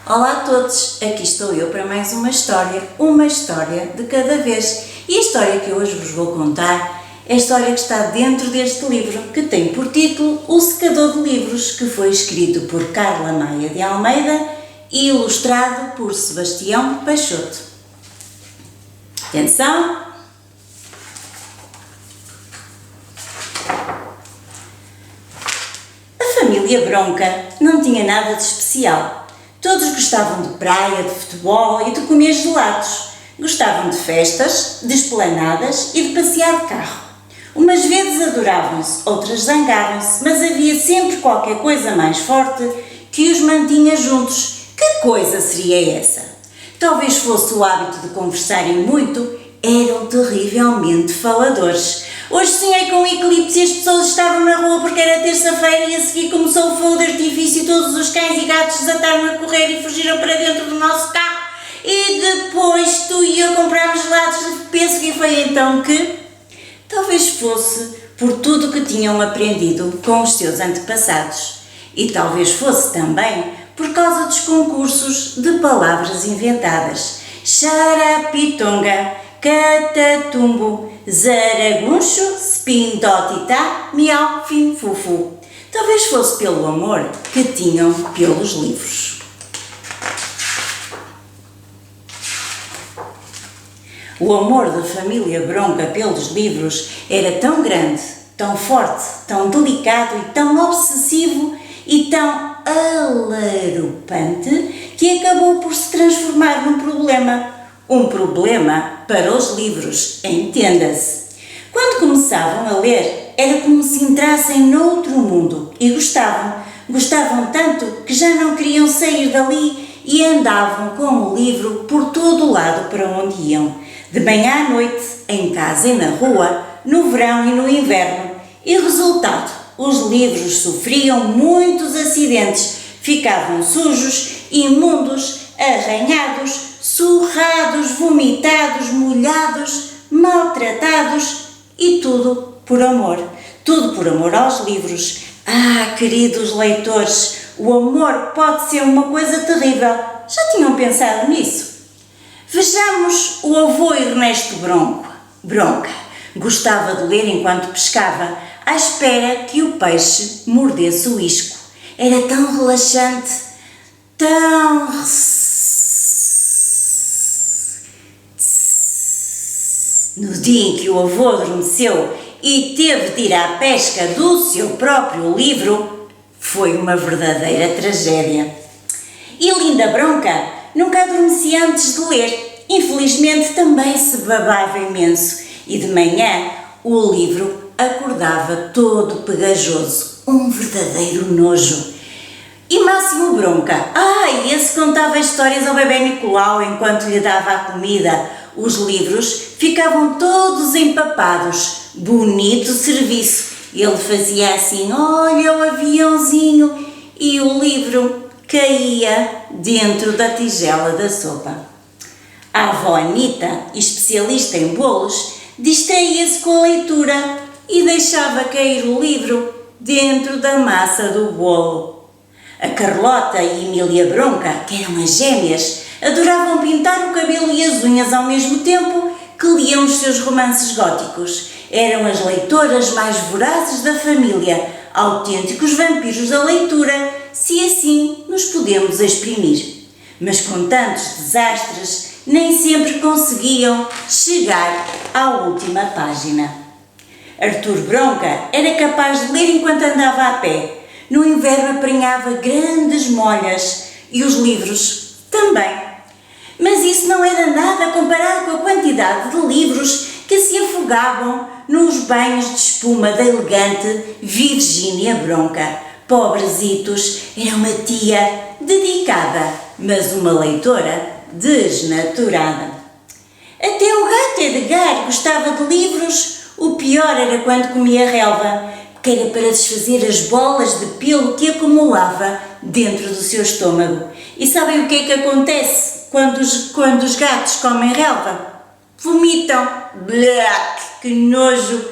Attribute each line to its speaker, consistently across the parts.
Speaker 1: Olá a todos, aqui estou eu para mais uma história de cada vez. E a história que hoje vos vou contar é a história que está dentro deste livro, que tem por título O Secador de Livros, que foi escrito por Carla Maia de Almeida e ilustrado por Sebastião Peixoto. Atenção! A família Bronca não tinha nada de especial. Todos gostavam de praia, de futebol e de comer gelados. Gostavam de festas, de esplanadas e de passear de carro. Umas vezes adoravam-se, outras zangavam-se, mas havia sempre qualquer coisa mais forte que os mantinha juntos. Que coisa seria essa? Talvez fosse o hábito de conversarem muito. Eram terrivelmente faladores. Hoje sonhei com um eclipse e as pessoas estavam na rua porque era terça-feira e a seguir começou o fogo de artifício e todos os cães e gatos desataram a correr e fugiram para dentro do nosso carro e depois tu e eu comprámos gelados. Penso que foi então que... Talvez fosse por tudo que tinham aprendido com os seus antepassados e talvez fosse também por causa dos concursos de palavras inventadas. Xarapitonga, catatumbo, zaraguncho, spindotita, miau, fim, fufu. Talvez fosse pelo amor que tinham pelos livros. O amor da família Bronca pelos livros era tão grande, tão forte, tão delicado e tão obsessivo e tão alarupante que acabou por se transformar num problema. Um problema para os livros, entenda-se. Quando começavam a ler, era como se entrassem noutro mundo e gostavam tanto que já não queriam sair dali e andavam com o livro por todo o lado para onde iam. De manhã à noite, em casa e na rua, no verão e no inverno. E resultado, os livros sofriam muitos acidentes, ficavam sujos, imundos, arranhados, surrados, vomitados, molhados, maltratados e tudo por amor. Tudo por amor aos livros. Ah, queridos leitores, o amor pode ser uma coisa terrível. Já tinham pensado nisso? Vejamos o avô Ernesto Bronca. Gostava de ler enquanto pescava, à espera que o peixe mordesse o isco. Era tão relaxante, tão... No dia em que o avô adormeceu e teve de ir à pesca do seu próprio livro, foi uma verdadeira tragédia. E Linda Bronca nunca adormecia antes de ler. Infelizmente também se babava imenso e de manhã o livro acordava todo pegajoso, um verdadeiro nojo. E Máximo Bronca, esse contava histórias ao bebê Nicolau enquanto lhe dava a comida. Os livros ficavam todos empapados, bonito serviço. Ele fazia assim, olha o aviãozinho, e o livro caía dentro da tigela da sopa. A avó Anita, especialista em bolos, distraía-se com a leitura e deixava cair o livro dentro da massa do bolo. A Carlota e Emília Bronca, que eram as gêmeas, adoravam pintar o cabelo e as unhas ao mesmo tempo que liam os seus romances góticos. Eram as leitoras mais vorazes da família, autênticos vampiros da leitura, se assim nos podemos exprimir. Mas com tantos desastres, nem sempre conseguiam chegar à última página. Arthur Bronca era capaz de ler enquanto andava a pé. No inverno apanhava grandes molhas e os livros também. Mas isso não era nada comparado com a quantidade de livros que se afogavam nos banhos de espuma da elegante Virgínia Bronca. Pobrezitos, era uma tia dedicada, mas uma leitora desnaturada. Até o gato Edgar gostava de livros. O pior era quando comia relva. que era para desfazer as bolas de pelo que acumulava dentro do seu estômago. E sabem o que é que acontece quando os gatos comem relva? Vomitam. Blá, que nojo!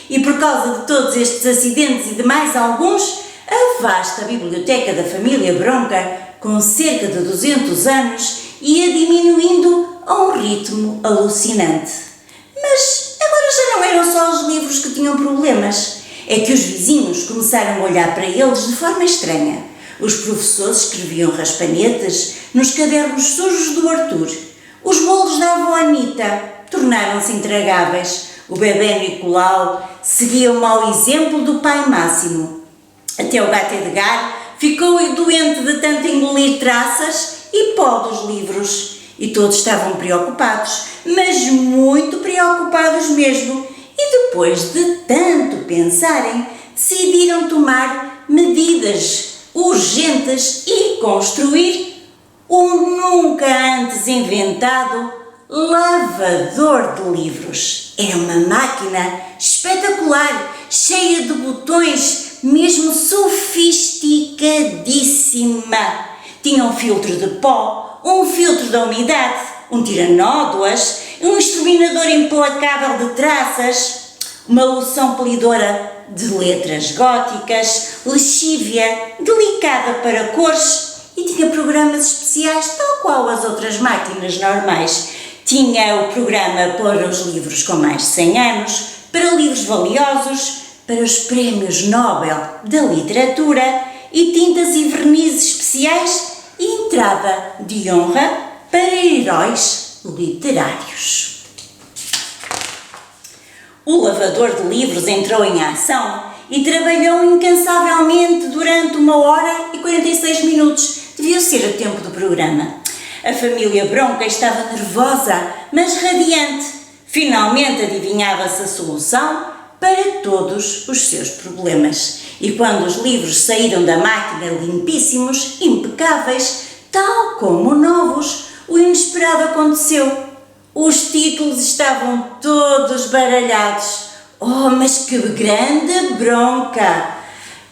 Speaker 1: E por causa de todos estes acidentes e de mais alguns, a vasta biblioteca da família Bronca, com cerca de 200 anos, ia diminuindo a um ritmo alucinante. Mas agora já não eram só os livros que tinham problemas. É que os vizinhos começaram a olhar para eles de forma estranha. Os professores escreviam raspanetes nos cadernos sujos do Arthur. Os bolos da avó Anita tornaram-se intragáveis. O bebê Nicolau seguia o mau exemplo do pai Máximo. Até o gato Edgar ficou doente de tanto engolir traças e pó dos livros. E todos estavam preocupados, mas muito preocupados mesmo. E depois de tanto pensarem, decidiram tomar medidas urgentes e construir o nunca antes inventado lavador de livros. Era uma máquina espetacular, cheia de botões, mesmo sofisticadíssima. Tinha um filtro de pó, um filtro da umidade, um tiranódoas, um exterminador implacável de traças, uma loção polidora de letras góticas, lexívia, delicada para cores e tinha programas especiais tal qual as outras máquinas normais. Tinha o programa para os livros com mais de 100 anos, para livros valiosos, para os prémios Nobel da literatura e tintas e vernizes especiais e entrada de honra para heróis literários. O lavador de livros entrou em ação e trabalhou incansavelmente durante 1h46. Devia ser o tempo do programa. A família Bronca estava nervosa, mas radiante. Finalmente adivinhava-se a solução para todos os seus problemas. E quando os livros saíram da máquina limpíssimos, impecáveis, tal como novos, o inesperado aconteceu. Os títulos estavam todos baralhados. Oh, mas que grande bronca!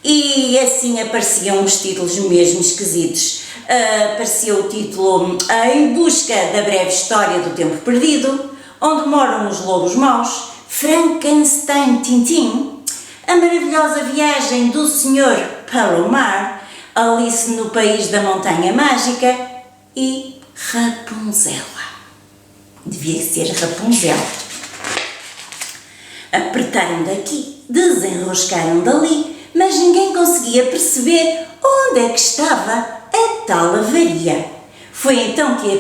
Speaker 1: E assim apareciam os títulos mesmo esquisitos. Aparecia o título Em Busca da Breve História do Tempo Perdido, Onde Moram os Lobos Maus, Frankenstein Tintin, A Maravilhosa Viagem do Sr. Palomar, Alice no País da Montanha Mágica e Rapunzel. Devia ser Rapunzel. Apertaram daqui, desenroscaram dali, mas ninguém conseguia perceber onde é que estava a tal avaria. Foi então que a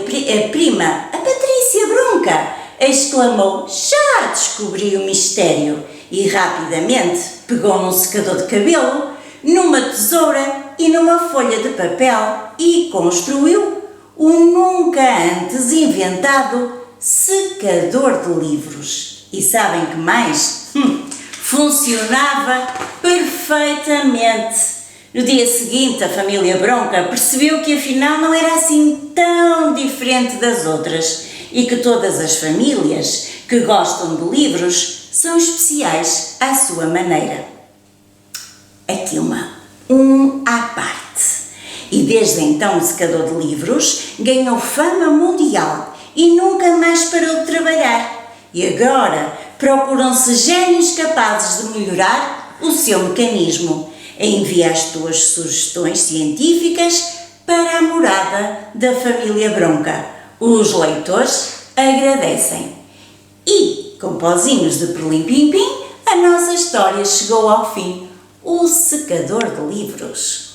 Speaker 1: prima, a Patrícia Bronca, exclamou: já descobri o mistério! E rapidamente pegou num secador de cabelo, numa tesoura e numa folha de papel e construiu o nunca antes inventado secador de livros. E sabem que mais? Funcionava perfeitamente. No dia seguinte, a família Bronca percebeu que afinal não era assim tão diferente das outras e que todas as famílias que gostam de livros são especiais à sua maneira. Aqui um à parte. E desde então o secador de livros ganhou fama mundial e nunca mais parou de trabalhar. E agora procuram-se génios capazes de melhorar o seu mecanismo. Envia as tuas sugestões científicas para a morada da família Bronca. Os leitores agradecem. E, com pozinhos de perlim-pim-pim, a nossa história chegou ao fim. O secador de livros.